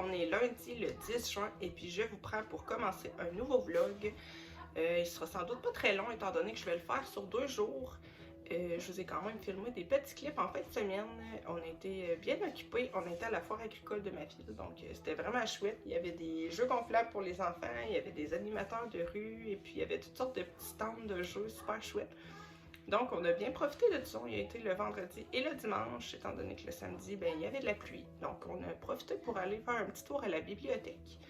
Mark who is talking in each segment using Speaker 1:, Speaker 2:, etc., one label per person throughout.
Speaker 1: on est lundi le 10 juin et puis je vous prends pour commencer un nouveau vlog. Il sera sans doute pas très long étant donné que je vais le faire sur 2 jours. Je vous ai quand même filmé des petits clips en fin de semaine. On a été bien occupés. On était à la foire agricole de ma ville, donc c'était vraiment chouette. Il y avait des jeux gonflables pour les enfants, il y avait des animateurs de rue et puis il y avait toutes sortes de petits stands de jeux super chouettes. Donc on a bien profité de tout ça. Il a été le vendredi et le dimanche, étant donné que le samedi, ben, il y avait de la pluie. Donc on a profité pour aller faire un petit tour à la bibliothèque.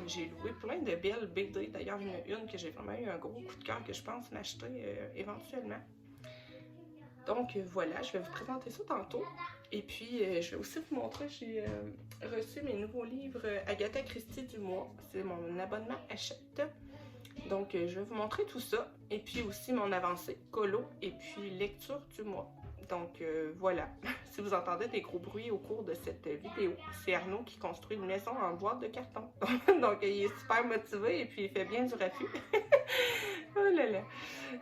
Speaker 1: J'ai loué plein de belles BD. D'ailleurs, il y en a une que j'ai vraiment eu un gros coup de cœur que je pense m'acheter éventuellement. Donc voilà, je vais vous présenter ça tantôt. Et puis, je vais aussi vous montrer, j'ai reçu mes nouveaux livres Agatha Christie du mois. C'est mon abonnement Achète. Donc, je vais vous montrer tout ça. Et puis aussi mon avancée colo et puis lecture du mois. Donc voilà, si vous entendez des gros bruits au cours de cette vidéo, c'est Arnaud qui construit une maison en boîte de carton. Donc il est super motivé et puis il fait bien du raffut. Oh là là.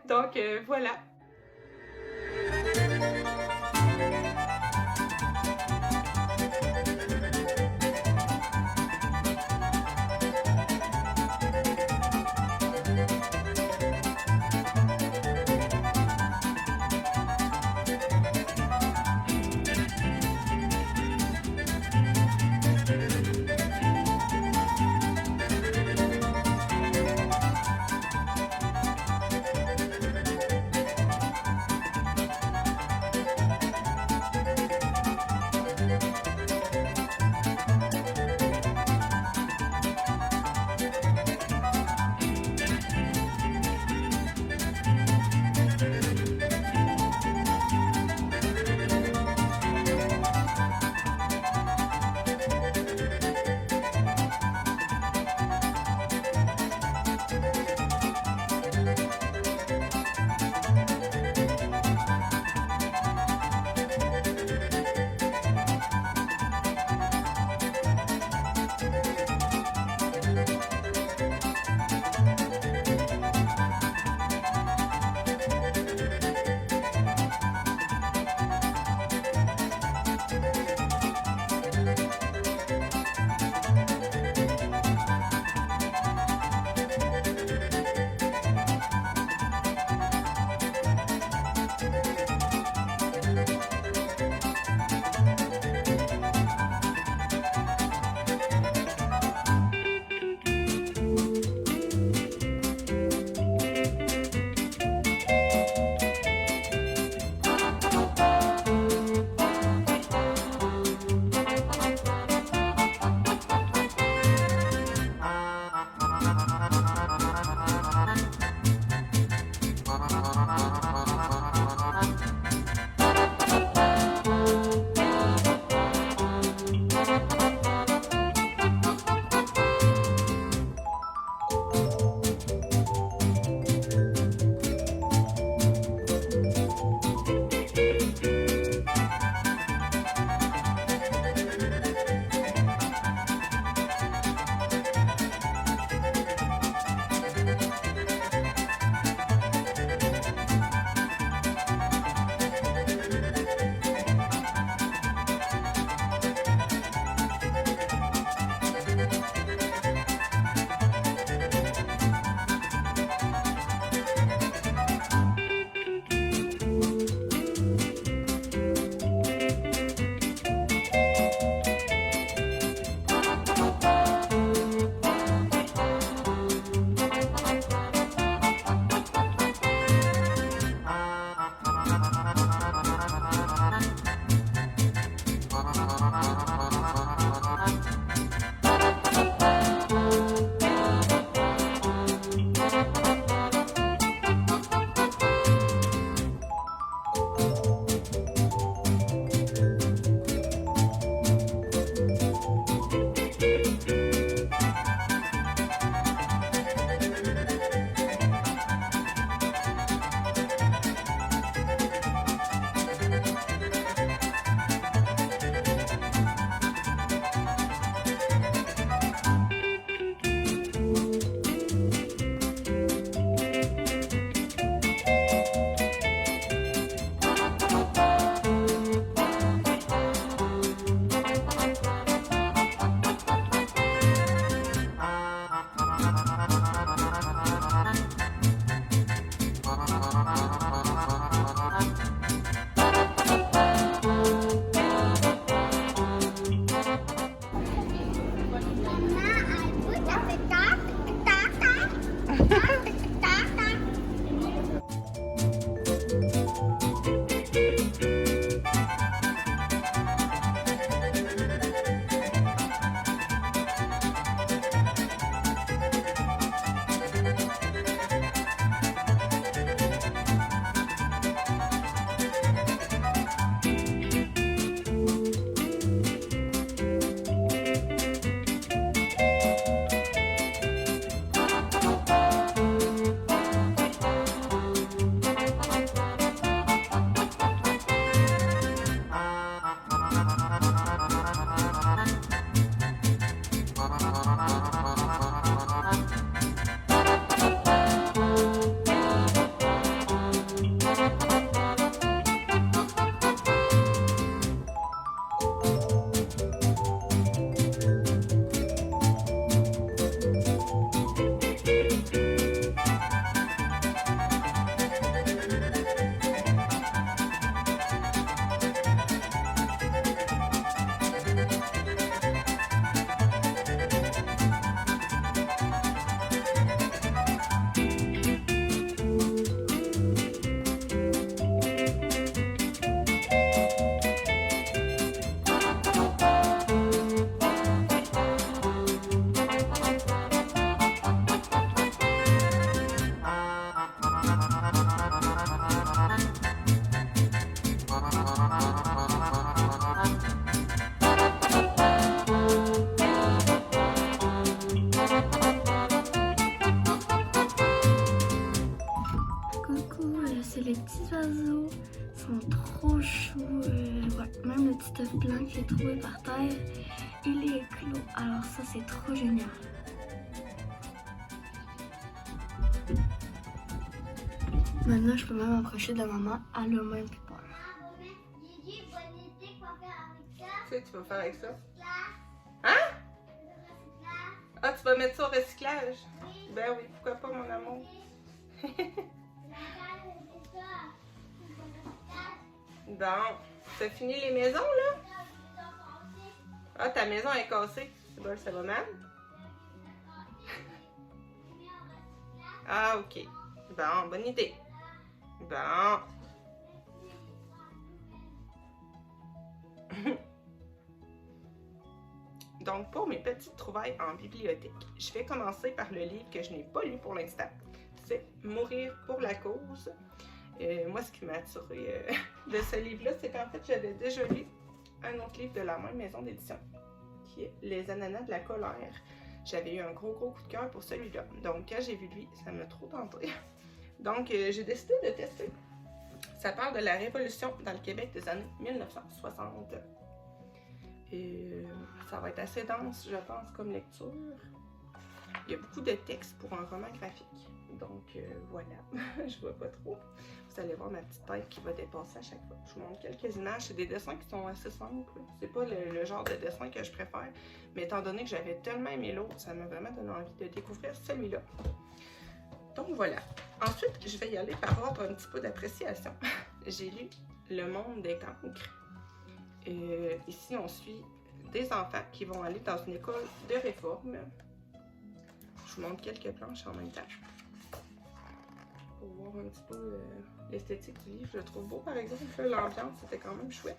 Speaker 1: Donc voilà.
Speaker 2: sont trop choux. Ouais. Même le petit œuf blanc que j'ai trouvé par terre, il est clos. Alors ça, c'est trop génial. Maintenant, je peux même m'approcher de la maman. Elle a même plus peur.
Speaker 1: Qu'est-ce que tu vas faire avec ça? Hein? Ah, tu vas mettre ça au recyclage? Ben oui, pourquoi pas, mon amour? Bon, t'as fini les maisons, là? Ah, ta maison est cassée. C'est bon, ça va mal? Ah, ok. Bon, bonne idée. Bon. Donc, pour mes petites trouvailles en bibliothèque, je vais commencer par le livre que je n'ai pas lu pour l'instant. C'est Mourir pour la cause. Moi, ce qui m'a attiré de ce livre-là, c'est qu'en fait, j'avais déjà lu un autre livre de la même maison d'édition, qui est Les ananas de la colère. J'avais eu un gros coup de cœur pour celui-là. Donc, quand j'ai vu lui, ça m'a trop tenté. Donc, j'ai décidé de tester. Ça parle de la Révolution dans le Québec des années 1960. Ça va être assez dense, je pense, comme lecture. Il y a beaucoup de textes pour un roman graphique. Donc, voilà. Je vois pas trop. Vous allez voir ma petite tête qui va dépasser à chaque fois. Je vous montre quelques images. C'est des dessins qui sont assez simples. C'est pas le genre de dessin que je préfère. Mais étant donné que j'avais tellement aimé l'autre, ça m'a vraiment donné envie de découvrir celui-là. Donc, voilà. Ensuite, je vais y aller par ordre un petit peu d'appréciation. J'ai lu Le monde des cancres. Ici, on suit des enfants qui vont aller dans une école de réforme. Je vous montre quelques planches en même temps. Pour voir un petit peu l'esthétique du livre. Je le trouve beau, par exemple. L'ambiance, c'était quand même chouette.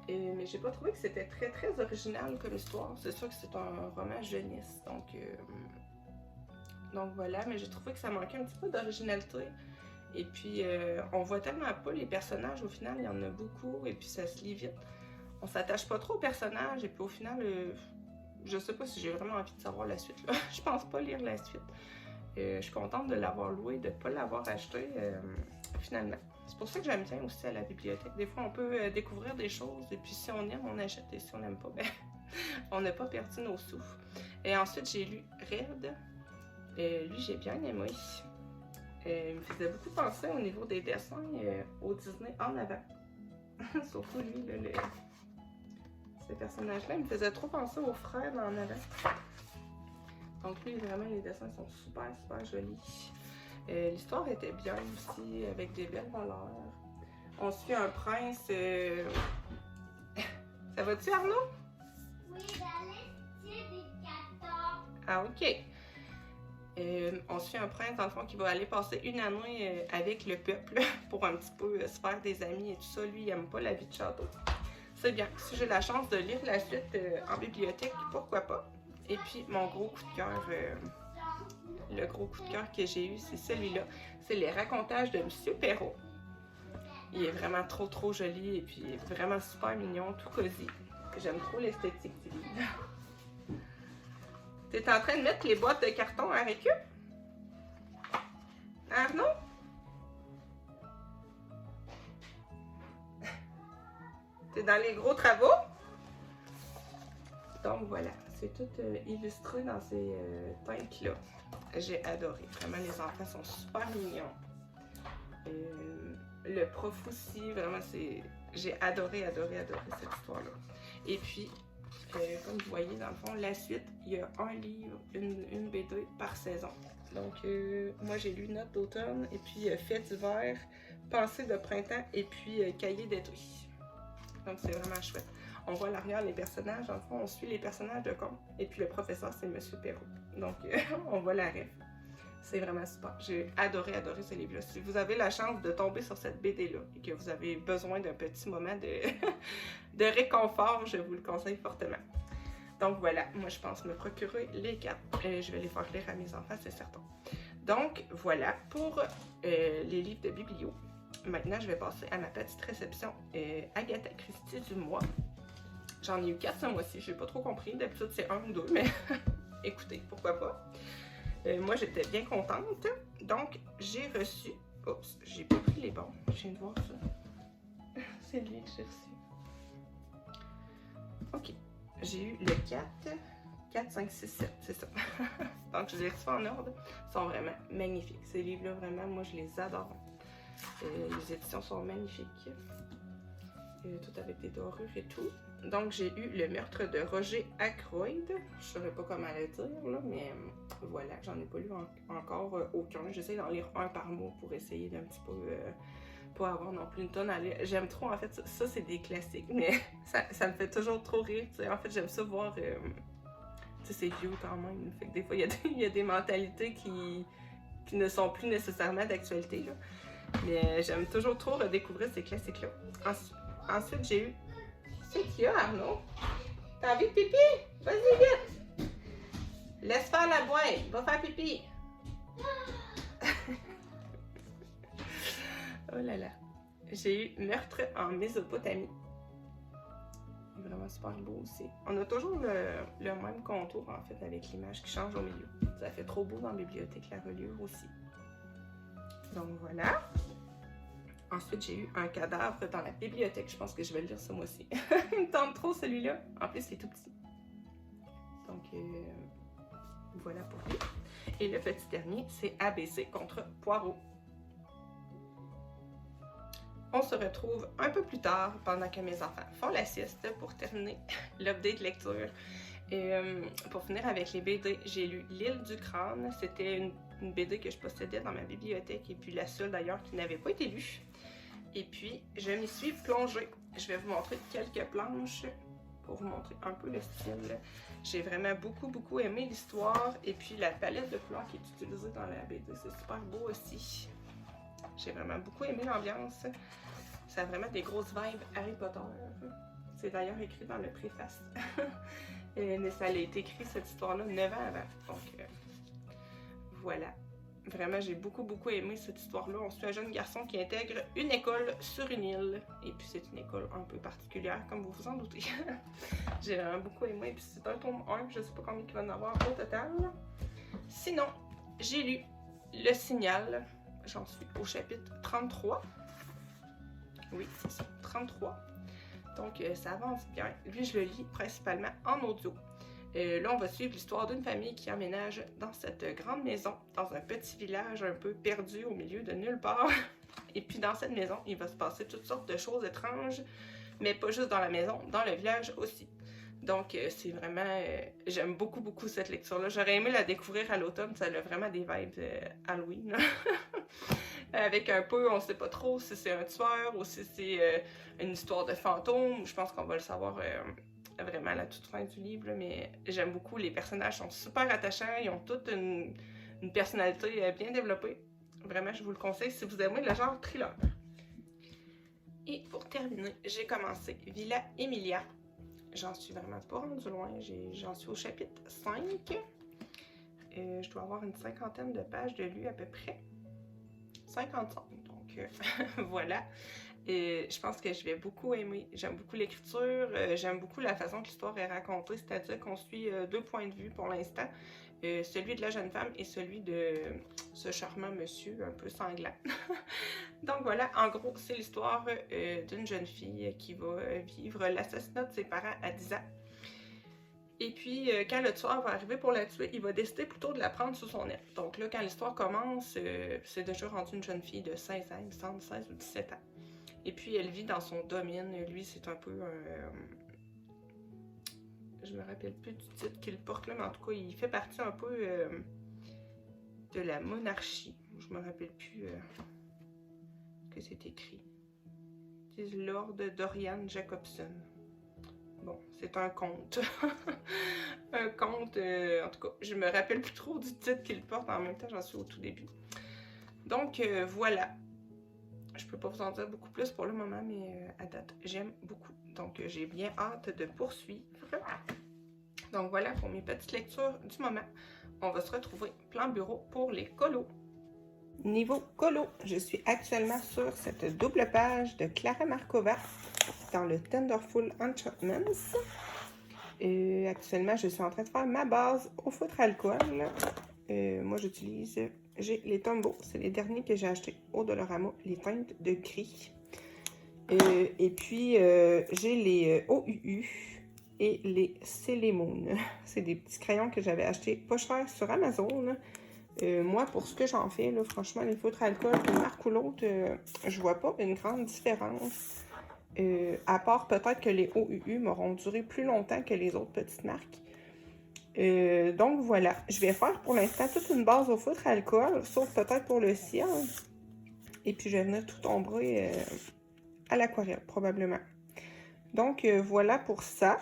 Speaker 1: Mais j'ai pas trouvé que c'était très, très original comme histoire. C'est sûr que c'est un roman jeunesse. Donc voilà, mais j'ai trouvé que ça manquait un petit peu d'originalité. Et puis, on voit tellement pas les personnages. Au final, il y en a beaucoup. Et puis, ça se lit vite. On s'attache pas trop aux personnages. Et puis, au final, je sais pas si j'ai vraiment envie de savoir la suite. Là. Je pense pas lire la suite. Je suis contente de l'avoir loué, de ne pas l'avoir acheté finalement. C'est pour ça que j'aime bien aussi à la bibliothèque. Des fois, on peut découvrir des choses. Et puis, si on aime, on achète. Et si on n'aime pas, ben, on n'a pas perdu nos sous. Et ensuite, j'ai lu Red. Lui, j'ai bien aimé. Il me faisait beaucoup penser au niveau des dessins au Disney en avant. Surtout lui, ce personnage-là, il me faisait trop penser aux frères en avant. Donc lui, vraiment, les dessins sont super, super jolis. L'histoire était bien aussi, avec des belles valeurs. On suit un prince... Ça va-tu, Arnaud?
Speaker 3: Oui, dans les des 14.
Speaker 1: Ah, ok. On suit un prince, dans le fond, qui va aller passer une année avec le peuple pour un petit peu se faire des amis et tout ça. Lui, il n'aime pas la vie de château. C'est bien. Si j'ai la chance de lire la suite en bibliothèque, pourquoi pas. Et puis, mon gros coup de cœur, le gros coup de cœur que j'ai eu, c'est celui-là. C'est Les Racontages de Monsieur Perrault. Il est vraiment trop, trop joli et puis vraiment super mignon, tout cosy. J'aime trop l'esthétique du livre. T'es en train de mettre les boîtes de carton à récup? Arnaud? T'es dans les gros travaux? Donc voilà, c'est tout illustré dans ces teintes-là. J'ai adoré. Vraiment, les enfants sont super mignons. Le prof aussi, vraiment, c'est... J'ai adoré cette histoire-là. Et puis, comme vous voyez, dans le fond, la suite, il y a un livre, une BD par saison. Donc, moi, j'ai lu Notes d'automne, et puis Fête d'hiver, Pensée de printemps, et puis Cahier d'été. Donc, c'est vraiment chouette. On voit à l'arrière les personnages. Dans le fond, on suit les personnages de conte. Et puis, le professeur, c'est Monsieur Perrault. Donc, on voit la rêve. C'est vraiment super. J'ai adoré ce livre-là. Si vous avez la chance de tomber sur cette BD-là et que vous avez besoin d'un petit moment de réconfort, je vous le conseille fortement. Donc voilà, moi je pense me procurer les 4. Je vais les faire lire à mes enfants, c'est certain. Donc voilà pour les livres de biblio. Maintenant, je vais passer à ma petite réception Agatha Christie du mois. J'en ai eu 4 ce mois-ci, j'ai pas trop compris. D'habitude, c'est 1 ou 2, mais écoutez, pourquoi pas. Moi, j'étais bien contente. Donc, j'ai reçu... Oups, j'ai pas pris les bons. Je viens de voir ça. c'est lui que j'ai reçu. Ok. J'ai eu le 4, 5, 6, 7, c'est ça. Donc, je les ai reçus en ordre. Ils sont vraiment magnifiques. Ces livres-là, vraiment, moi, je les adore. Les éditions sont magnifiques. Tout avec des dorures et tout. Donc, j'ai eu Le meurtre de Roger Ackroyd. Je ne saurais pas comment le dire, là, mais voilà, j'en ai pas lu encore aucun. J'essaie d'en lire un par mois pour essayer d'un petit peu... pas avoir non plus une tonne à lire. J'aime trop, en fait, ça c'est des classiques, mais ça me fait toujours trop rire. T'sais. En fait, j'aime ça voir... c'est vieux quand même. Fait que des fois, il y a des mentalités qui ne sont plus nécessairement d'actualité, là. Mais j'aime toujours trop redécouvrir ces classiques-là. Ensuite, j'ai eu... C'est qu'il y a, Arnaud? T'as envie de pipi? Vas-y, vite! Laisse faire la boîte. Va faire pipi. Oh là là. J'ai eu Meurtre en Mésopotamie. Vraiment super beau aussi. On a toujours le même contour, en fait, avec l'image qui change au milieu. Ça fait trop beau dans la bibliothèque, la reliure aussi. Donc voilà. Ensuite, j'ai eu Un cadavre dans la bibliothèque. Je pense que je vais le lire ce mois-ci. Il me tente trop celui-là. En plus, il est tout petit. Donc, voilà pour lui. Et le petit dernier, c'est ABC contre Poirot. On se retrouve un peu plus tard pendant que mes enfants font la sieste pour terminer l'update lecture. Et pour finir avec les BD, j'ai lu L'île du crâne. C'était une BD que je possédais dans ma bibliothèque et puis la seule d'ailleurs qui n'avait pas été lue. Et puis, je m'y suis plongée. Je vais vous montrer quelques planches pour vous montrer un peu le style. J'ai vraiment beaucoup aimé l'histoire et puis la palette de couleurs qui est utilisée dans la BD. C'est super beau aussi. J'ai vraiment beaucoup aimé l'ambiance. Ça a vraiment des grosses vibes Harry Potter. C'est d'ailleurs écrit dans le préface. Mais ça a été écrit, cette histoire-là, 9 ans avant. Donc, voilà. Vraiment, j'ai beaucoup aimé cette histoire-là. On suit un jeune garçon qui intègre une école sur une île. Et puis, c'est une école un peu particulière, comme vous vous en doutez. J'ai vraiment beaucoup aimé. Puis, c'est un tome 1. Je ne sais pas combien il va en avoir au total. Sinon, j'ai lu Le Signal. J'en suis au chapitre 33. Oui, c'est ça, 33. Donc, ça avance bien. Lui, je le lis principalement en audio. Là, on va suivre l'histoire d'une famille qui emménage dans cette grande maison, dans un petit village un peu perdu au milieu de nulle part. Et puis, dans cette maison, il va se passer toutes sortes de choses étranges, mais pas juste dans la maison, dans le village aussi. Donc, c'est vraiment... j'aime beaucoup cette lecture-là. J'aurais aimé la découvrir à l'automne. Ça a vraiment des vibes Halloween. Avec un peu, on ne sait pas trop si c'est un tueur ou si c'est une histoire de fantôme. Je pense qu'on va le savoir vraiment à la toute fin du livre. Mais j'aime beaucoup. Les personnages sont super attachants. Ils ont toute une personnalité bien développée. Vraiment, je vous le conseille si vous aimez le genre thriller. Et pour terminer, j'ai commencé Villa Emilia. J'en suis vraiment pas rendue loin. J'en suis au chapitre 5. Je dois avoir une 50aine de pages de lu à peu près. 55. Donc, voilà. Je pense que je vais beaucoup aimer. J'aime beaucoup l'écriture. J'aime beaucoup la façon que l'histoire est racontée. C'est-à-dire qu'on suit deux points de vue pour l'instant. Celui de la jeune femme et celui de ce charmant monsieur un peu sanglant. Donc voilà, en gros, c'est l'histoire d'une jeune fille qui va vivre l'assassinat de ses parents à 10 ans. Et puis, quand le tueur va arriver pour la tuer, il va décider plutôt de la prendre sous son aile. Donc là, quand l'histoire commence, c'est déjà rendu une jeune fille de 16 ans, il me semble, 16 ou 17 ans. Et puis, elle vit dans son domaine. Lui, c'est un peu... je me rappelle plus du titre qu'il porte là, mais en tout cas, il fait partie un peu de la monarchie. Je me rappelle plus ce que c'est écrit. C'est Lord Dorian Jacobson. Bon, c'est un conte. Un conte, en tout cas, je me rappelle plus trop du titre qu'il porte. En même temps, j'en suis au tout début. Donc, voilà. Je peux pas vous en dire beaucoup plus pour le moment, mais à date, j'aime beaucoup. Donc, j'ai bien hâte de poursuivre. Donc, voilà pour mes petites lectures du moment. On va se retrouver plan bureau pour les colos. Niveau colo, je suis actuellement sur cette double page de Clara Markova dans le Tenderful Enchantments. Actuellement, je suis en train de faire ma base au feutre alcool. Moi, j'ai les Tombow. C'est les derniers que j'ai achetés au Dollarama, les teintes de gris. Et puis, j'ai les OUU et les Célémoon. C'est des petits crayons que j'avais achetés pas cher sur Amazon. Moi, pour ce que j'en fais, là, franchement, les feutres à alcool, d'une marque ou l'autre, je vois pas une grande différence. À part peut-être que les OUU m'auront duré plus longtemps que les autres petites marques. Donc voilà, je vais faire pour l'instant toute une base au feutre à alcool, sauf peut-être pour le ciel. Et puis je vais venir tout ombrer à l'aquarelle, probablement. Donc voilà pour ça.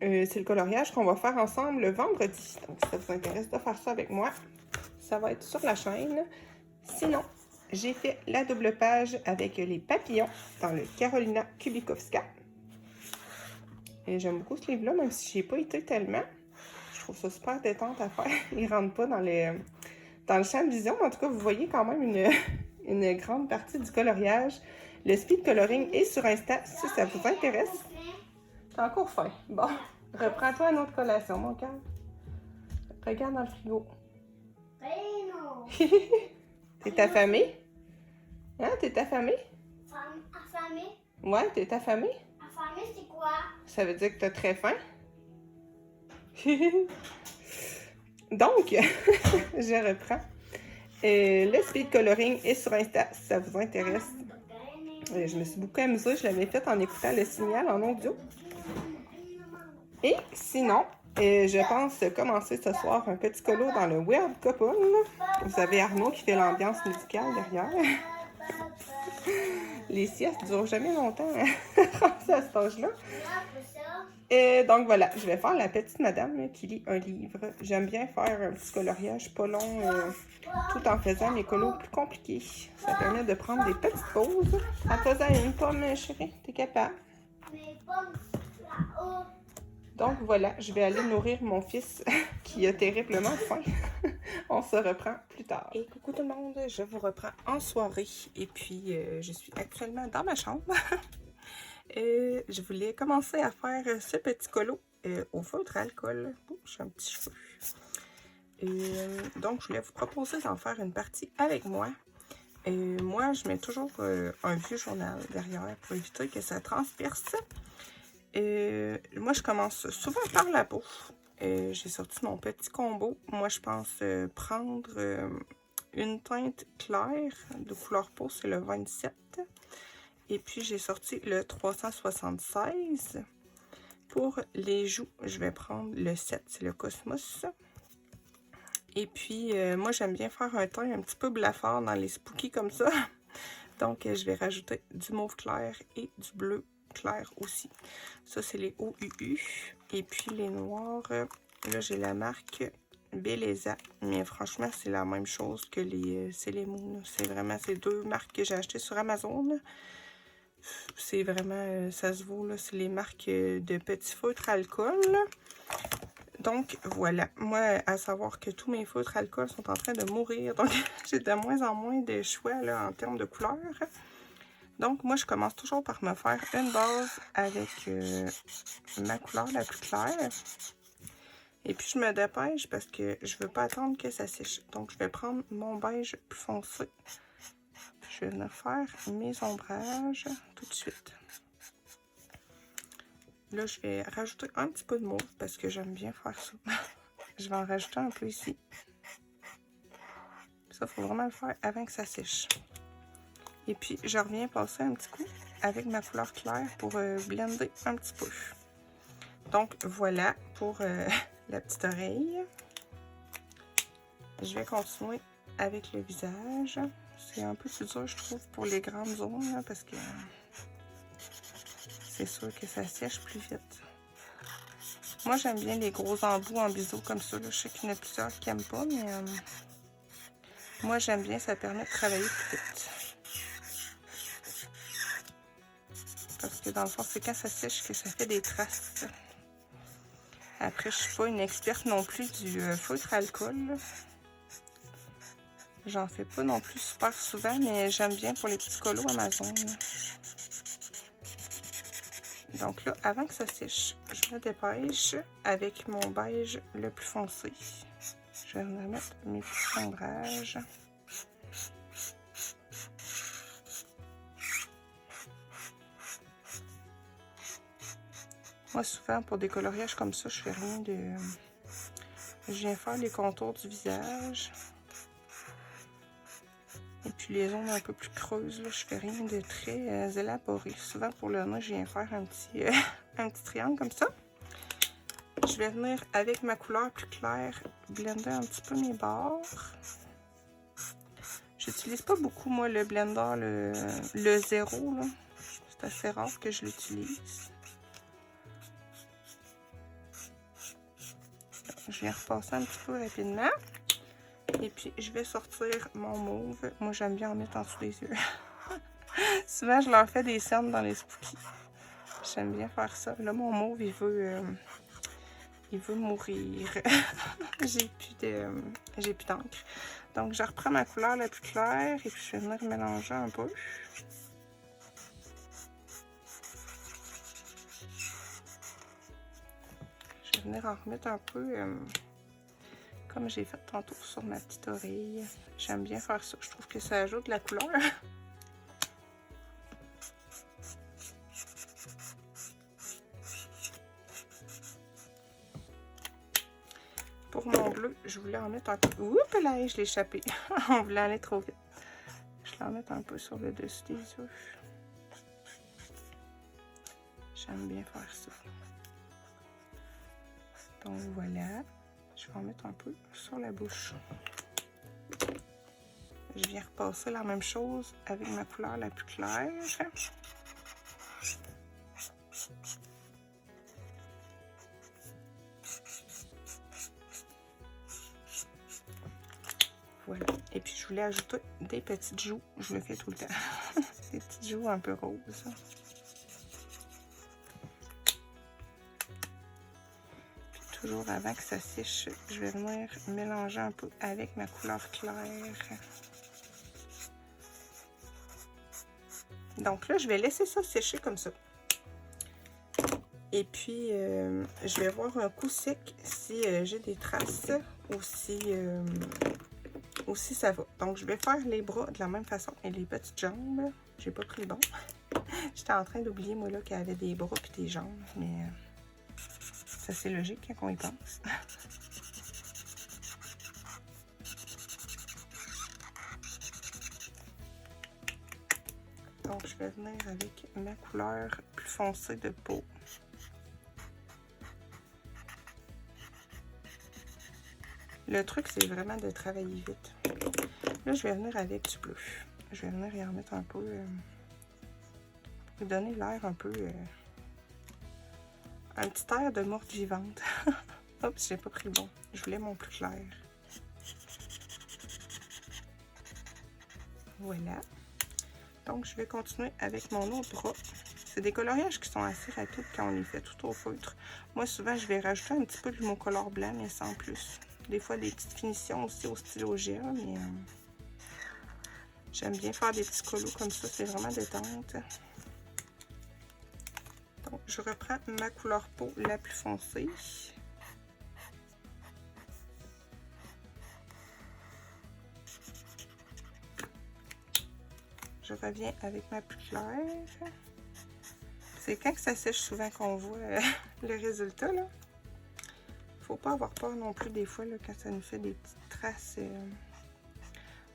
Speaker 1: C'est le coloriage qu'on va faire ensemble le vendredi. Donc si ça vous intéresse de faire ça avec moi, ça va être sur la chaîne. Sinon, j'ai fait la double page avec les papillons dans le Karolina Kubikowska. Et j'aime beaucoup ce livre-là, même si je n'y ai pas été tellement. Je trouve ça super détente à faire. Il ne rentre pas dans le champ de vision. En tout cas, vous voyez quand même une grande partie du coloriage. Le speed coloring est sur Insta si ça vous intéresse. T'as encore faim. Bon, reprends-toi une autre collation, mon cœur. Regarde dans le frigo. T'es affamé? Hein? T'es affamé?
Speaker 3: Affamé?
Speaker 1: Ouais, t'es affamé?
Speaker 3: Affamé, c'est quoi?
Speaker 1: Ça veut dire que t'as très faim? Donc, je reprends. Le speed coloring est sur Insta si ça vous intéresse. Je me suis beaucoup amusée. Je l'avais fait en écoutant le signal en audio. Et sinon, je pense commencer ce soir un petit colo dans le Weird Couple. Vous avez Arnaud qui fait l'ambiance musicale derrière. Les siestes ne durent jamais longtemps à cet âge-là. Donc voilà, je vais faire la petite madame qui lit un livre. J'aime bien faire un petit coloriage pas long tout en faisant mes colos plus compliqués. Ça permet de prendre des petites pauses. En faisant une pomme, chérie, t'es capable. Donc voilà, je vais aller nourrir mon fils qui a terriblement faim. On se reprend plus tard. Et coucou tout le monde, je vous reprends en soirée. Et puis, je suis actuellement dans ma chambre. Je voulais commencer à faire ce petit colo au feutre à alcool. Oh, j'ai un petit cheveu. Donc, je voulais vous proposer d'en faire une partie avec moi. Moi, je mets toujours un vieux journal derrière pour éviter que ça transperce. Moi, je commence souvent par la peau. J'ai sorti mon petit combo. Moi, je pense prendre une teinte claire de couleur peau, c'est le 27. Et puis, j'ai sorti le 376. Pour les joues, je vais prendre le 7, c'est le Cosmos. Et puis, moi, j'aime bien faire un teint un petit peu blafard dans les spookies comme ça. Donc, je vais rajouter du mauve clair et du bleu clair aussi. Ça, c'est les OUU. Et puis, les noirs, là, j'ai la marque Belleza. Mais franchement, c'est la même chose que les Célémoon. C'est vraiment ces deux marques que j'ai achetées sur Amazon. C'est vraiment, ça se vaut, là. C'est les marques de petits feutres à alcool. Donc, voilà. Moi, à savoir que tous mes feutres à alcool sont en train de mourir. Donc, j'ai de moins en moins de choix, là, en termes de couleurs. Donc, moi, je commence toujours par me faire une base avec ma couleur la plus claire. Et puis, je me dépêche parce que je veux pas attendre que ça sèche. Donc, je vais prendre mon beige plus foncé. Je vais venir faire mes ombrages tout de suite. Là, je vais rajouter un petit peu de mauve parce que j'aime bien faire ça. Je vais en rajouter un peu ici. Ça, il faut vraiment le faire avant que ça sèche. Et puis, je reviens passer un petit coup avec ma couleur claire pour blender un petit peu. Donc, voilà pour la petite oreille. Je vais continuer avec le visage. C'est un peu plus dur, je trouve, pour les grandes zones, là, parce que c'est sûr que ça sèche plus vite. Moi, j'aime bien les gros embouts en biseau comme ça. Là. Je sais qu'il y en a plusieurs qui n'aiment pas, mais moi, j'aime bien. Ça permet de travailler plus vite. Parce que dans le fond, c'est quand ça sèche que ça fait des traces. Après, je suis pas une experte non plus du feutre à alcool. J'en fais pas non plus super souvent, mais j'aime bien pour les petits colos Amazon. Donc là, avant que ça sèche, je me dépêche avec mon beige le plus foncé. Je vais venir mettre mes petits ombrages. Moi, souvent, pour des coloriages comme ça, je fais rien de... Je viens faire les contours du visage. Et puis les zones un peu plus creuses, là, je fais rien de très élaboré. Souvent, pour le nez, je viens faire un petit, un petit triangle comme ça. Je vais venir avec ma couleur plus claire, blender un petit peu mes bords. J'utilise pas beaucoup, moi, le blender, le 0, là. C'est assez rare que je l'utilise. Je viens repasser un petit peu rapidement. Et puis, je vais sortir mon mauve. Moi, j'aime bien en mettre en dessous des yeux. Souvent, je leur fais des cernes dans les spookies. J'aime bien faire ça. Là, mon mauve, il veut mourir. J'ai plus d'encre. Donc, je reprends ma couleur la plus claire et puis je vais venir mélanger un peu. Je vais venir en remettre un peu comme j'ai fait tantôt sur ma petite oreille. J'aime bien faire ça. Je trouve que ça ajoute de la couleur. Pour mon bleu, je voulais en mettre un peu... Oups là, je l'ai échappé. On voulait aller trop vite. Je vais en mettre un peu sur le dessus des yeux. J'aime bien faire ça. Donc voilà. Je vais en mettre un peu sur la bouche. Je viens repasser la même chose avec ma couleur la plus claire. Voilà. Et puis, je voulais ajouter des petites joues. Je le fais tout le temps. Des petites joues un peu roses. Puis, toujours avant que ça sèche, je vais venir mélanger un peu avec ma couleur claire. Donc là, je vais laisser ça sécher comme ça. Et puis, je vais voir un coup sec si j'ai des traces ou si ça va. Donc, je vais faire les bras de la même façon et les petites jambes. J'ai pas pris le bon. J'étais en train d'oublier, moi, là, qu'il y avait des bras et des jambes. Mais ça, c'est logique quand on y pense. Donc, je vais venir avec ma couleur plus foncée de peau. Le truc, c'est vraiment de travailler vite. Là, je vais venir avec du bleu. Je vais venir y en mettre un peu pour donner l'air un peu... un petit air de morte vivante. Hop, j'ai pas pris bon. Je voulais mon plus clair. Voilà. Donc, je vais continuer avec mon autre bras. C'est des coloriages qui sont assez rapides quand on les fait tout au feutre. Moi, souvent, je vais rajouter un petit peu de Monocolor blanc, mais sans plus. Des fois, des petites finitions aussi au stylo gel, mais j'aime bien faire des petits colos comme ça. C'est vraiment détente. Donc, je reprends ma couleur peau la plus foncée. Je reviens avec ma plus claire. C'est quand ça sèche souvent qu'on voit le résultat, là. Faut pas avoir peur non plus des fois, là, quand ça nous fait des petites traces.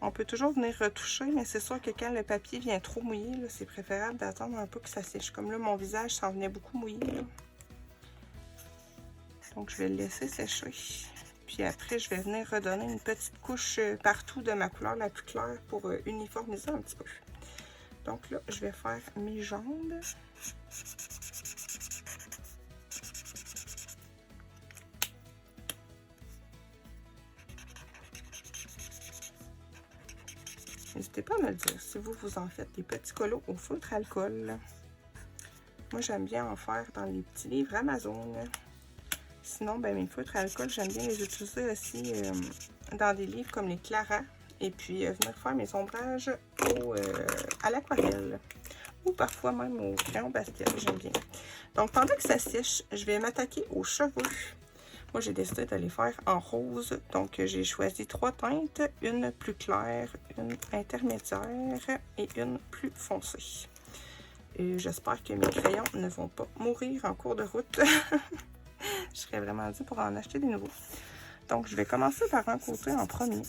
Speaker 1: On peut toujours venir retoucher, mais c'est sûr que quand le papier vient trop mouillé, c'est préférable d'attendre un peu que ça sèche. Comme là, mon visage s'en venait beaucoup mouillé, là. Donc, je vais le laisser sécher. Puis après, je vais venir redonner une petite couche partout de ma couleur la plus claire pour uniformiser un petit peu. Donc là, je vais faire mes jambes. N'hésitez pas à me le dire si vous en faites des petits colos au feutre alcool. Moi, j'aime bien en faire dans les petits livres Amazon. Sinon, ben, mes feutres alcool, j'aime bien les utiliser aussi dans des livres comme les Clara. Et puis, venir faire mes ombrages à l'aquarelle. Ou parfois même au crayon pastel, j'aime bien. Donc, pendant que ça sèche, je vais m'attaquer aux cheveux. Moi, j'ai décidé de les faire en rose. Donc, j'ai choisi 3 teintes. Une plus claire, une intermédiaire et une plus foncée. Et j'espère que mes crayons ne vont pas mourir en cours de route. Je serais vraiment due pour en acheter des nouveaux. Donc, je vais commencer par un côté en premier.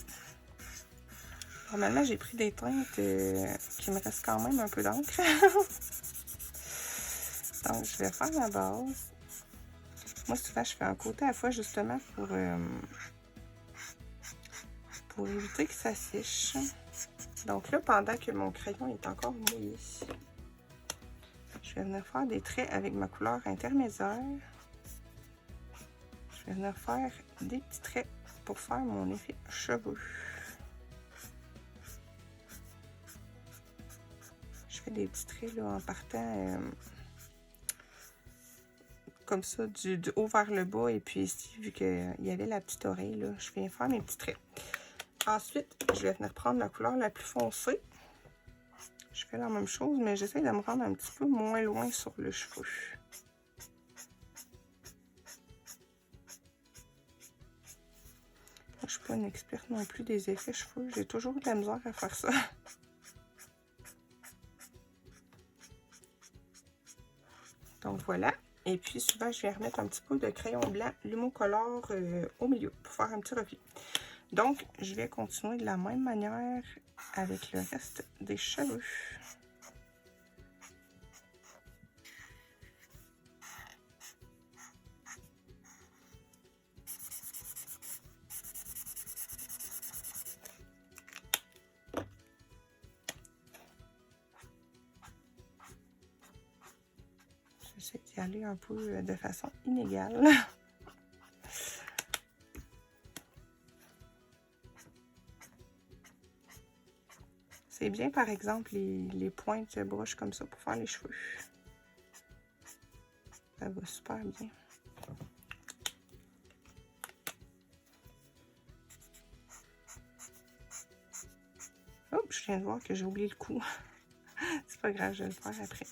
Speaker 1: Normalement, j'ai pris des teintes qui me restent quand même un peu d'encre. Donc, je vais faire la base. Moi, souvent, je fais un côté à la fois justement pour éviter que ça sèche. Donc là, pendant que mon crayon est encore mouillé, je vais venir faire des traits avec ma couleur intermédiaire. Je vais venir faire des petits traits pour faire mon effet cheveux. Je fais des petits traits là, en partant comme ça du haut vers le bas. Et puis ici, vu qu'il y avait la petite oreille, là, je viens faire mes petits traits. Ensuite, je vais venir prendre la couleur la plus foncée. Je fais la même chose, mais j'essaie de me rendre un petit peu moins loin sur le cheveu. Je ne suis pas une experte non plus des effets cheveux. J'ai toujours de la misère à faire ça. Donc voilà. Et puis souvent, je viens remettre un petit peu de crayon blanc Lumocolor au milieu pour faire un petit reflet. Donc, je vais continuer de la même manière avec le reste des cheveux. J'essaie d'y aller un peu de façon inégale. C'est bien, par exemple, les pointes de broche comme ça pour faire les cheveux. Ça va super bien. Oups, je viens de voir que j'ai oublié le coup. C'est pas grave, je vais le faire après.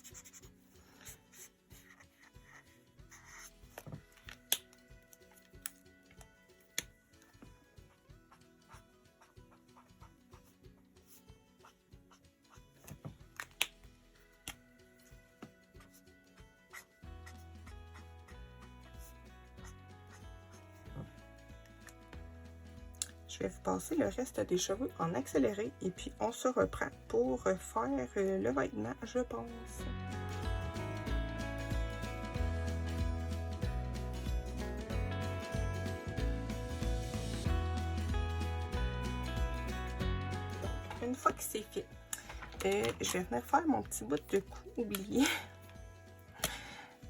Speaker 1: Je vais vous passer le reste des cheveux en accéléré et puis on se reprend pour faire le vêtement, je pense. Donc, une fois que c'est fait, je vais venir faire mon petit bout de cou oublié.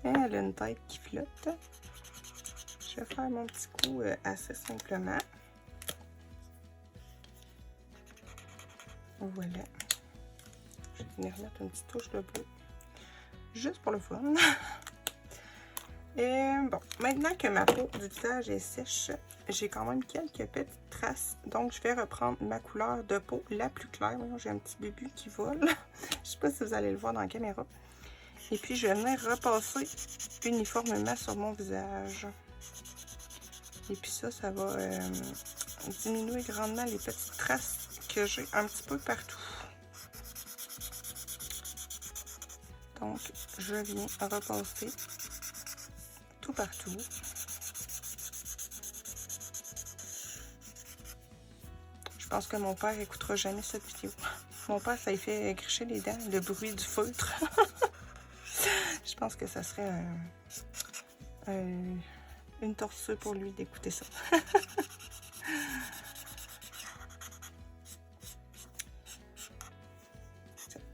Speaker 1: Elle a une tête qui flotte. Je vais faire mon petit cou assez simplement. Voilà. Je vais venir mettre une petite touche de bleu. Juste pour le fun. Et bon, maintenant que ma peau du visage est sèche, j'ai quand même quelques petites traces. Donc, je vais reprendre ma couleur de peau la plus claire. J'ai un petit bébé qui vole. Je ne sais pas si vous allez le voir dans la caméra. Et puis, je vais venir repasser uniformément sur mon visage. Et puis ça va diminuer grandement les petites traces que j'ai un petit peu partout. Donc, je viens repasser tout partout. Je pense que mon père n'écoutera jamais cette vidéo. Mon père, ça lui fait gricher les dents, le bruit du feutre. Je pense que ça serait une torture pour lui d'écouter ça.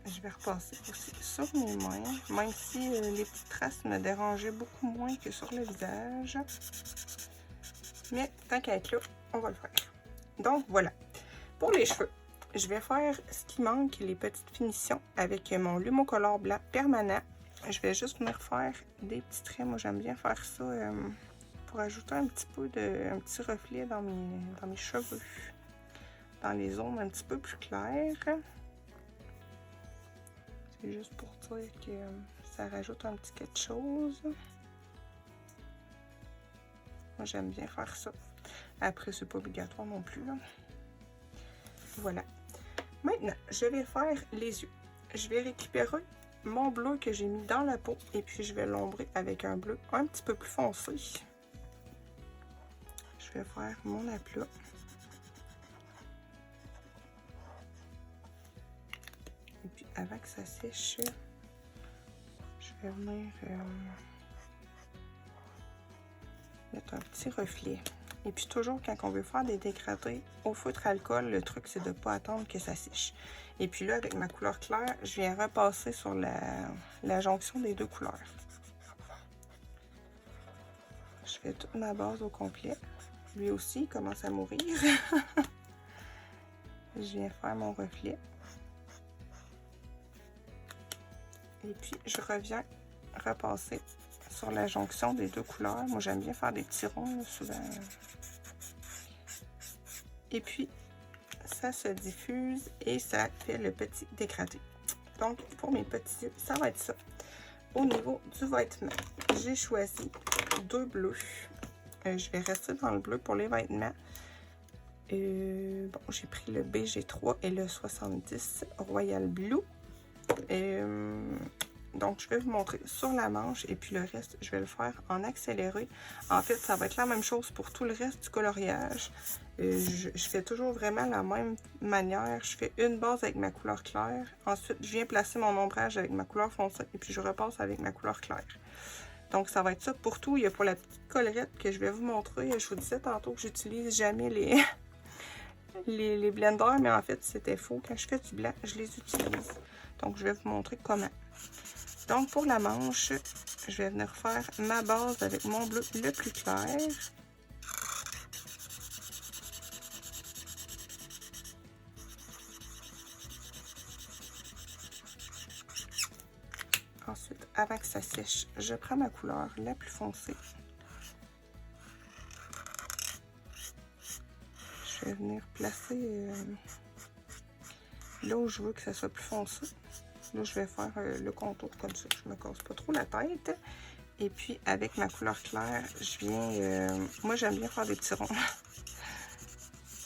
Speaker 1: Je vais repasser aussi sur mes mains, même si les petites traces me dérangeaient beaucoup moins que sur le visage. Mais tant qu'à être là, on va le faire. Donc voilà. Pour les cheveux, je vais faire ce qui manque, les petites finitions, avec mon Lumocolor blanc permanent. Je vais juste venir faire des petits traits. Moi, j'aime bien faire ça pour ajouter un petit peu un petit reflet dans mes cheveux. Dans les zones un petit peu plus claires. C'est juste pour dire que ça rajoute un petit quelque chose. Moi, j'aime bien faire ça. Après, c'est pas obligatoire non plus, là. Voilà. Maintenant, je vais faire les yeux. Je vais récupérer mon bleu que j'ai mis dans la peau et puis je vais l'ombrer avec un bleu un petit peu plus foncé. Je vais faire mon aplat. Et puis avant que ça sèche, je vais venir mettre un petit reflet. Et puis toujours quand on veut faire des dégradés au feutre alcool, le truc c'est de ne pas attendre que ça sèche. Et puis là avec ma couleur claire, je viens repasser sur la jonction des deux couleurs. Je fais toute ma base au complet. Lui aussi il commence à mourir. Je viens faire mon reflet. Et puis je reviens repasser sur la jonction des deux couleurs. Moi j'aime bien faire des petits ronds souvent. Et puis ça se diffuse et ça fait le petit dégradé. Donc pour mes petits, ça va être ça. Au niveau du vêtement, j'ai choisi deux bleus. Je vais rester dans le bleu pour les vêtements. Bon, j'ai pris le BG3 et le 70 Royal Blue. Donc, je vais vous montrer sur la manche et puis le reste, je vais le faire en accéléré. En fait, ça va être la même chose pour tout le reste du coloriage. Je fais toujours vraiment la même manière. Je fais une base avec ma couleur claire. Ensuite, je viens placer mon ombrage avec ma couleur foncée et puis je repasse avec ma couleur claire. Donc, ça va être ça pour tout. Il y a pour la petite collerette que je vais vous montrer. Je vous disais tantôt que j'utilise jamais les blenders, mais en fait, c'était faux. Quand je fais du blanc, je les utilise. Donc, je vais vous montrer comment. Donc, pour la manche, je vais venir faire ma base avec mon bleu le plus clair. Ensuite, avant que ça sèche, je prends ma couleur la plus foncée. Je vais venir placer là où je veux que ça soit plus foncé. Là, je vais faire le contour comme ça, je me casse pas trop la tête. Et puis, avec ma couleur claire, je viens... moi, j'aime bien faire des petits ronds.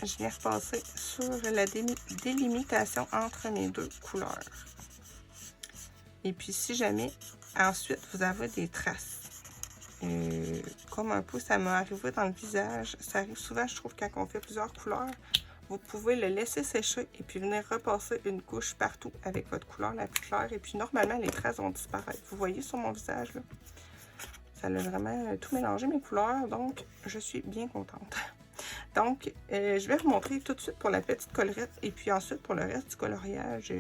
Speaker 1: Je viens repasser sur la délimitation entre mes deux couleurs. Et puis, si jamais, ensuite, vous avez des traces, comme un peu, ça m'est arrivé dans le visage. Ça arrive souvent, je trouve, quand on fait plusieurs couleurs. Vous pouvez le laisser sécher et puis venir repasser une couche partout avec votre couleur la plus claire. Et puis normalement, les traces vont disparaître. Vous voyez sur mon visage, là, ça a vraiment tout mélangé mes couleurs. Donc, je suis bien contente. Donc, je vais vous montrer tout de suite pour la petite collerette. Et puis ensuite, pour le reste du coloriage,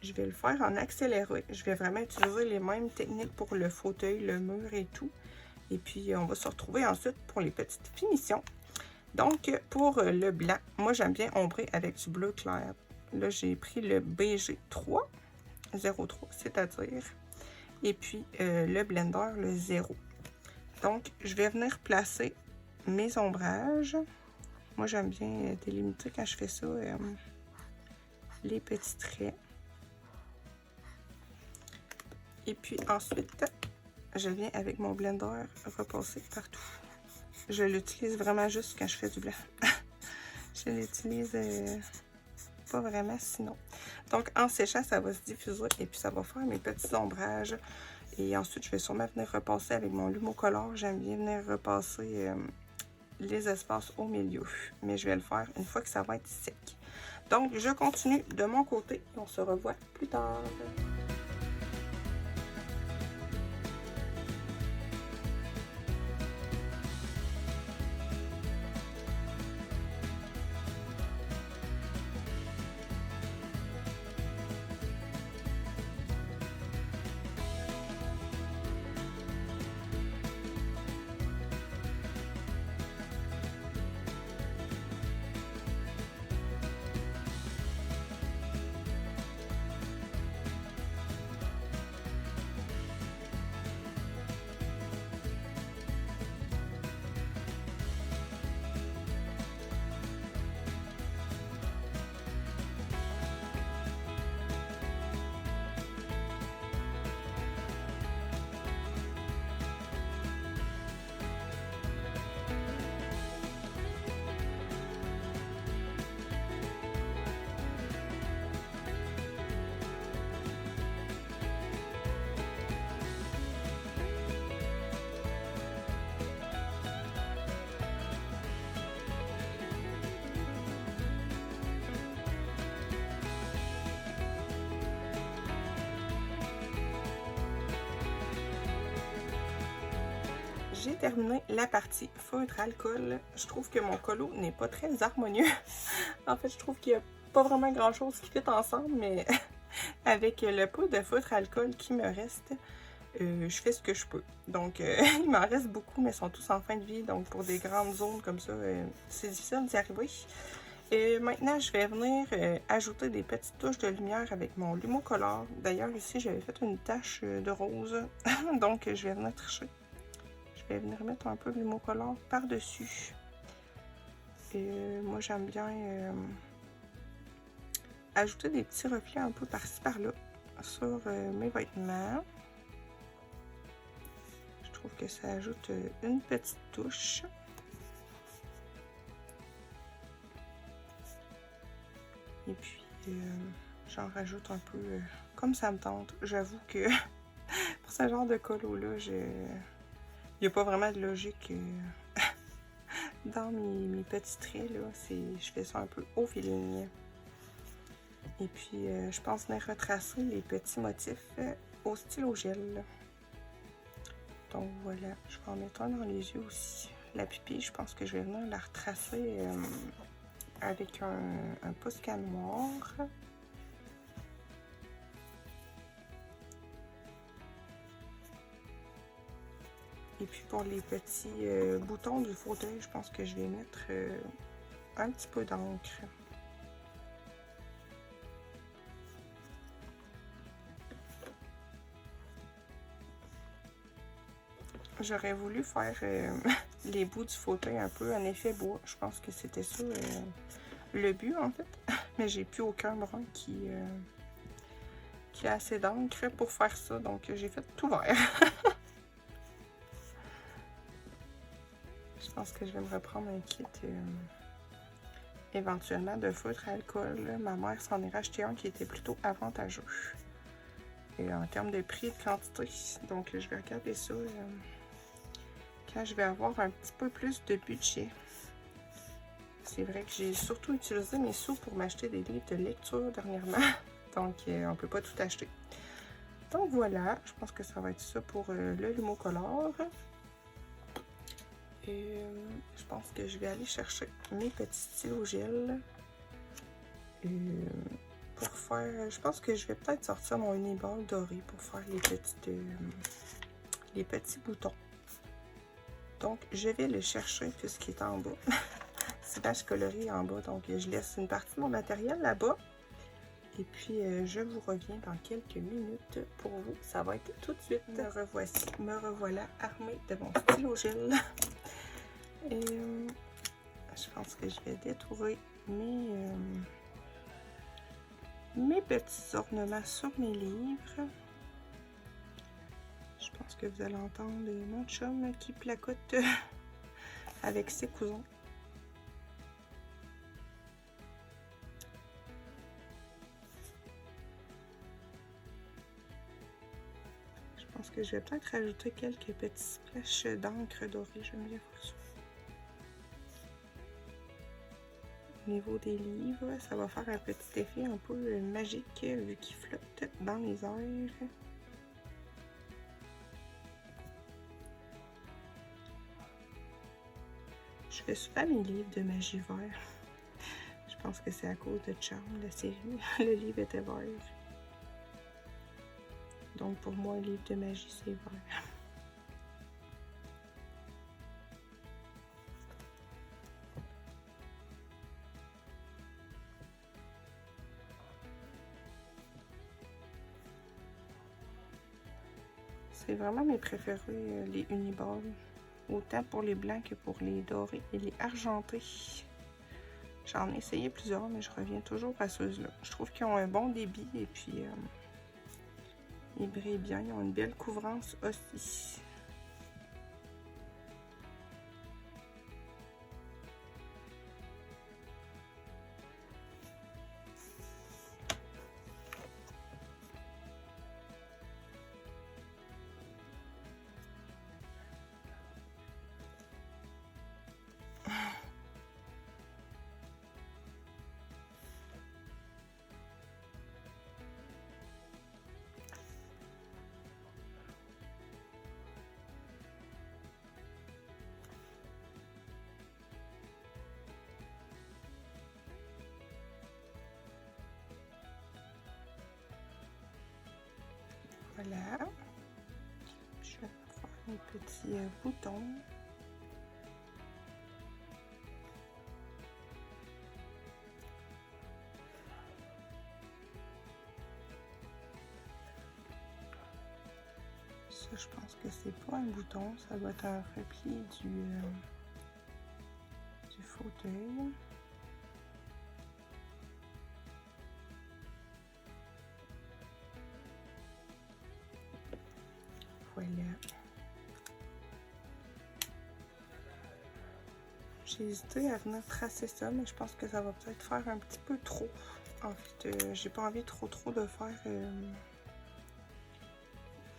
Speaker 1: je vais le faire en accéléré. Je vais vraiment utiliser les mêmes techniques pour le fauteuil, le mur et tout. Et puis, on va se retrouver ensuite pour les petites finitions. Donc, pour le blanc, moi, j'aime bien ombrer avec du bleu clair. Là, j'ai pris le BG3, 03, c'est-à-dire. Et puis, le blender, le 0. Donc, je vais venir placer mes ombrages. Moi, j'aime bien délimiter quand je fais ça, les petits traits. Et puis, ensuite, je viens avec mon blender repasser partout. Je l'utilise vraiment juste quand je fais du blanc. Je l'utilise pas vraiment sinon. Donc, en séchant, ça va se diffuser et puis ça va faire mes petits ombrages. Et ensuite, je vais sûrement venir repasser avec mon Lumocolor. J'aime bien venir repasser les espaces au milieu. Mais je vais le faire une fois que ça va être sec. Donc, je continue de mon côté et on se revoit plus tard. j'ai terminé la partie feutre alcool. Je trouve que mon colo n'est pas très harmonieux. En fait, je trouve qu'il n'y a pas vraiment grand chose qui fit ensemble, mais avec le peu de feutre alcool qui me reste, je fais ce que je peux. Donc, il m'en reste beaucoup, mais ils sont tous en fin de vie. Donc, pour des grandes zones comme ça, c'est difficile d'y arriver. Et maintenant, je vais venir ajouter des petites touches de lumière avec mon Lumocolor. D'ailleurs, ici, j'avais fait une tache de rose. Donc, je vais venir tricher. Je vais venir mettre un peu de Lumocolor par-dessus. Et moi, j'aime bien ajouter des petits reflets un peu par-ci, par-là sur mes vêtements. Je trouve que ça ajoute une petite touche. Et puis, j'en rajoute un peu comme ça me tente. J'avoue que pour ce genre de colo-là, il n'y a pas vraiment de logique dans mes petits traits. Là. Je fais ça un peu au feeling. Et puis, je pense venir retracer les petits motifs au stylo gel. Donc voilà, je vais en mettre un dans les yeux aussi. La pupille, je pense que je vais venir la retracer avec un Posca noir. Et puis pour les petits boutons du fauteuil, je pense que je vais mettre un petit peu d'encre. J'aurais voulu faire les bouts du fauteuil un peu en effet bois. Je pense que c'était ça le but en fait. Mais j'ai plus aucun brun qui a assez d'encre pour faire ça. Donc j'ai fait tout vert. Je pense que je vais me reprendre un kit éventuellement de feutre à alcool. Ma mère s'en est racheté un qui était plutôt avantageux. Et en termes de prix et de quantité. Donc je vais regarder ça. Je vais avoir un petit peu plus de budget. C'est vrai que j'ai surtout utilisé mes sous pour m'acheter des livres de lecture dernièrement. Donc, on ne peut pas tout acheter. Donc, voilà. Je pense que ça va être ça pour le Lumocolor. Et je pense que je vais aller chercher mes petits stylos gel. Pour faire... Je pense que je vais peut-être sortir mon Uniball doré pour faire les petits boutons. Donc, je vais le chercher puisqu'il est en bas. C'est vache coloré en bas, donc je laisse une partie de mon matériel là-bas. Et puis, je vous reviens dans quelques minutes pour vous. Ça va être tout de suite. Me revoilà armée de mon stylo gel. Et je pense que je vais détourer mes petits ornements sur mes livres. Je pense que vous allez entendre mon chum qui placote avec ses cousins. Je pense que je vais peut-être rajouter quelques petits splashes d'encre dorée. J'aime bien faire ça. Au niveau des livres, ça va faire un petit effet un peu magique vu qu'ils flottent dans les airs. Je fais souvent mes livres de magie vert. Je pense que c'est à cause de Charm, la série. Le livre était vert. Donc pour moi, un livre de magie, c'est vert. C'est vraiment mes préférés, les Uniball. Autant pour les blancs que pour les dorés et les argentés. J'en ai essayé plusieurs, mais je reviens toujours à ceux-là. Je trouve qu'ils ont un bon débit et puis ils brillent bien. Ils ont une belle couvrance aussi. Voilà. Je vais faire mes petits boutons. Ça, je pense que c'est pas un bouton, ça doit être un repli du fauteuil. Voilà. J'ai hésité à venir tracer ça, mais je pense que ça va peut-être faire un petit peu trop. En fait, j'ai pas envie trop de faire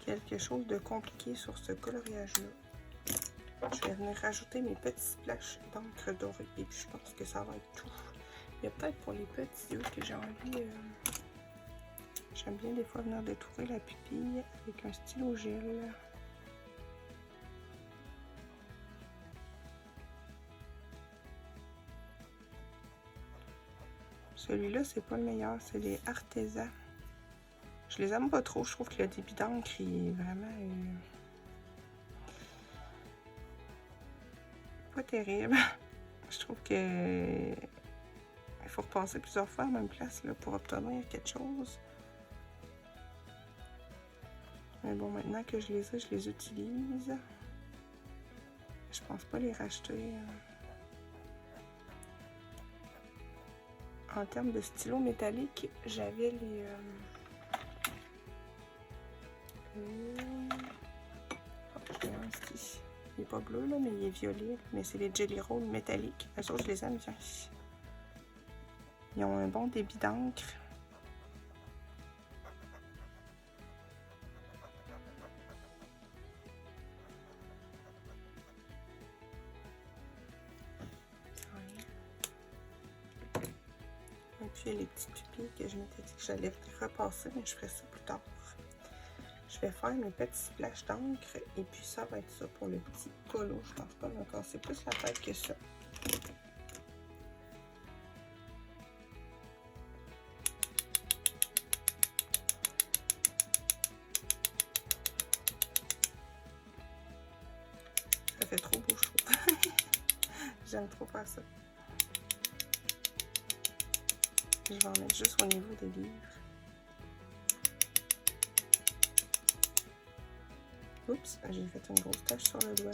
Speaker 1: quelque chose de compliqué sur ce coloriage-là. Je vais venir rajouter mes petits splashes d'encre dorée et puis je pense que ça va être tout. Il y a peut-être pour les petits yeux que j'ai envie... J'aime bien des fois venir détourer la pupille avec un stylo gel. Celui-là, c'est pas le meilleur, c'est les artisans. Je les aime pas trop, je trouve que le débit d'encre est vraiment pas terrible. Je trouve que il faut repasser plusieurs fois à la même place là, pour obtenir quelque chose. Mais bon, maintenant que je les ai, je les utilise. Je pense pas les racheter. En termes de stylo métallique, j'avais les... je l'ai un ici. Il n'est pas bleu, là, mais il est violet. Mais c'est les Jelly Roll métalliques. Eux autres, je les aime bien. Ils ont un bon débit d'encre. Et puis, il y a les petites pupilles que je m'étais dit que j'allais repasser, mais je ferai ça plus tard. Je vais faire mes petits splashes d'encre et puis ça va être ça pour le petit colo. Je pense pas me casser plus la tête que ça. Ça fait trop beau, je trouve. J'aime trop faire ça. Je vais en mettre juste au niveau des livres. Oups, j'ai fait une grosse tache sur le doigt.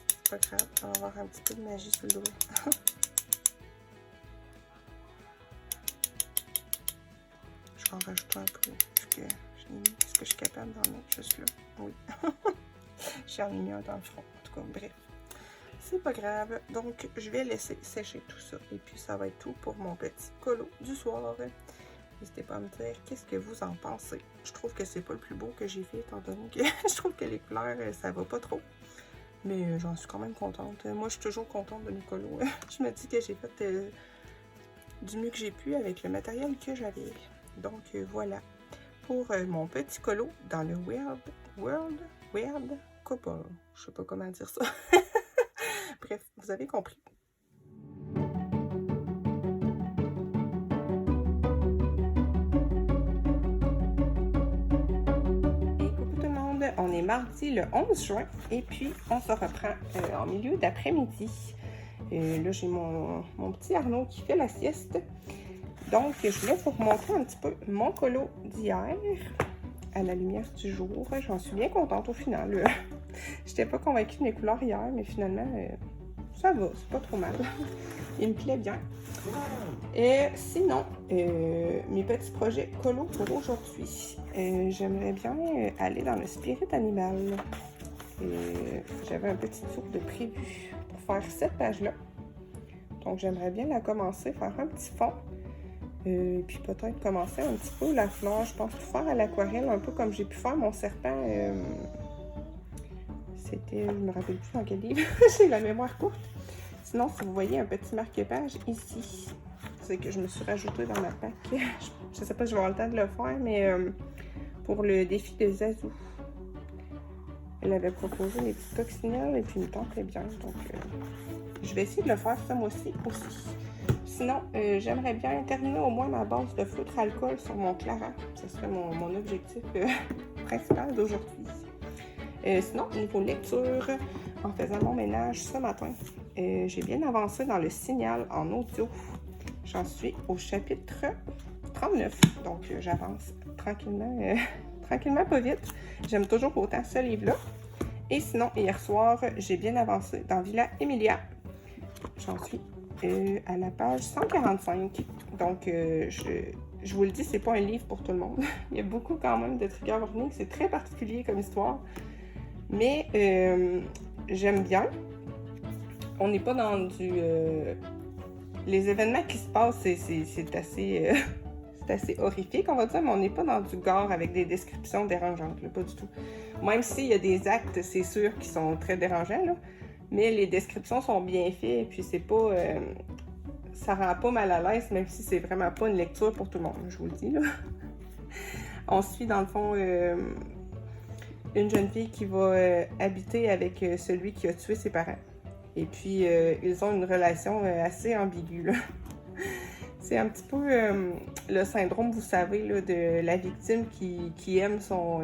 Speaker 1: C'est pas grave, on va avoir un petit peu de magie sur le doigt. Je vais en rajouter un peu. Est-ce que je suis capable d'en mettre juste là? Oui. J'en ai mis un dans le front. En tout cas, bref. C'est pas grave. Donc, je vais laisser sécher tout ça. Et puis, ça va être tout pour mon petit colo du soir. N'hésitez pas à me dire qu'est-ce que vous en pensez. Je trouve que c'est pas le plus beau que j'ai fait, étant donné que je trouve que les couleurs, ça va pas trop. Mais j'en suis quand même contente. Moi, je suis toujours contente de mes colos. Je me dis que j'ai fait du mieux que j'ai pu avec le matériel que j'avais. Donc, voilà. Pour mon petit colo dans le Weird Couple. Je sais pas comment dire ça. Bref, vous avez compris. On est mardi le 11 juin et puis on se reprend en milieu d'après-midi. Là, j'ai mon petit Arnaud qui fait la sieste. Donc, je voulais vous montrer un petit peu mon colo d'hier à la lumière du jour. J'en suis bien contente au final. Je n'étais pas convaincue de mes couleurs hier, mais finalement, ça va, c'est pas trop mal. Il me plaît bien. Et sinon, mes petits projets colo pour aujourd'hui. J'aimerais bien aller dans le spirit animal. J'avais un petit tour de prévu pour faire cette page-là. Donc, j'aimerais bien la commencer, faire un petit fond. Puis peut-être commencer un petit peu la fleur. Je pense tout faire à l'aquarelle, un peu comme j'ai pu faire mon serpent. C'était, je me rappelle plus dans quel livre. J'ai la mémoire courte. Sinon, si vous voyez un petit marque-page ici, c'est que je me suis rajouté dans ma pack. Je ne sais pas si je vais avoir le temps de le faire, mais pour le défi de Zazou. Elle avait proposé des petites coccinelles et puis il me tentait bien. Donc, je vais essayer de le faire ce mois-ci aussi. Sinon, j'aimerais bien terminer au moins ma base de feutre alcool sur mon Clara. Ce serait mon objectif principal d'aujourd'hui. Sinon, niveau lecture, en faisant mon ménage ce matin, j'ai bien avancé dans le Signal en audio. J'en suis au chapitre 39, donc j'avance tranquillement, tranquillement pas vite. J'aime toujours autant ce livre-là. Et sinon, hier soir, j'ai bien avancé dans Villa Emilia. J'en suis à la page 145. Donc, je vous le dis, c'est pas un livre pour tout le monde. Il y a beaucoup quand même de trigger warning. C'est très particulier comme histoire. Mais j'aime bien. On n'est pas dans du... les événements qui se passent, c'est assez... c'est assez horrifique, on va dire, mais on n'est pas dans du gore avec des descriptions dérangeantes, là, pas du tout. Même s'il y a des actes, c'est sûr, qui sont très dérangeants, là, mais les descriptions sont bien faites, puis c'est pas... ça rend pas mal à l'aise, même si c'est vraiment pas une lecture pour tout le monde, je vous le dis, là. On suit, dans le fond, une jeune fille qui va habiter avec celui qui a tué ses parents. Et puis, ils ont une relation assez ambiguë, là. C'est un petit peu le syndrome, vous savez, là, de la victime qui aime son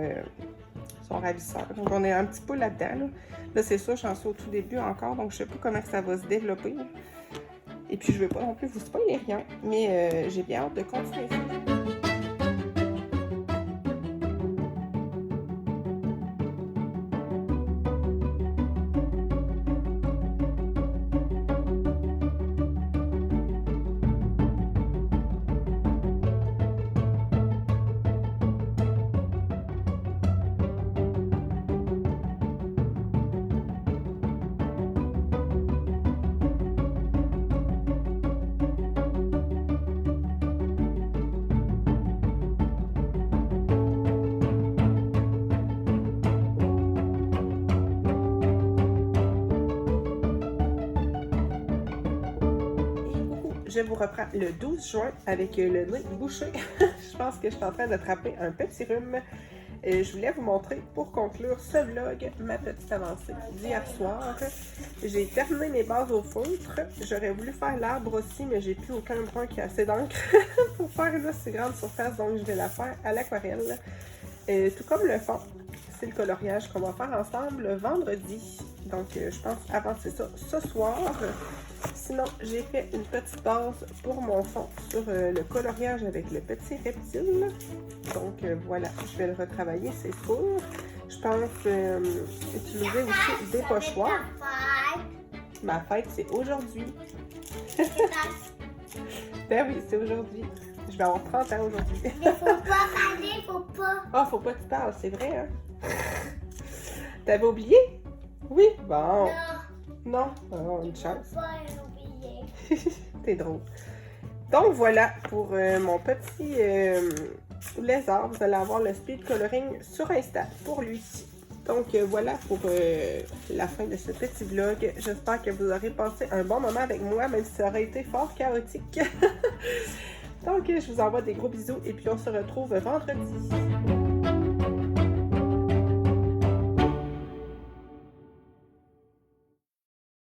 Speaker 1: ravisseur. Donc, on est un petit peu là-dedans. Là, c'est sûr, j'en suis au tout début encore, donc je sais pas comment ça va se développer. Là. Et puis, je veux pas non plus vous spoiler rien, mais j'ai bien hâte de continuer ça. Je vous reprends le 12 juin avec le nez bouché. Je pense que je suis en train d'attraper un petit rhume. Je voulais vous montrer, pour conclure ce vlog, ma petite avancée d'hier soir. J'ai terminé mes bases au feutre. J'aurais voulu faire l'arbre aussi, mais j'ai plus aucun brun qui a assez d'encre pour faire une aussi grande surface, donc je vais la faire à l'aquarelle. Tout comme le fond, c'est le coloriage qu'on va faire ensemble vendredi. Donc, je pense avancer ça ce soir. Sinon, j'ai fait une petite base pour mon fond sur le coloriage avec le petit reptile. Donc, voilà, je vais le retravailler, c'est sûr. Je pense utiliser aussi des pochoirs. Ma fête, c'est aujourd'hui. Ben oui, c'est aujourd'hui. Je vais avoir 30 ans aujourd'hui.
Speaker 3: Mais faut pas parler, faut pas.
Speaker 1: Ah, faut pas que tu parles, c'est vrai, hein? T'avais oublié? Oui? Bon. Non? Oh, une chance.
Speaker 3: Faut pas oublier.
Speaker 1: T'es drôle. Donc, voilà pour mon petit lézard. Vous allez avoir le speed coloring sur Insta pour lui. Donc, voilà pour la fin de ce petit vlog. J'espère que vous aurez passé un bon moment avec moi, même si ça aurait été fort chaotique. Donc, je vous envoie des gros bisous et puis on se retrouve vendredi.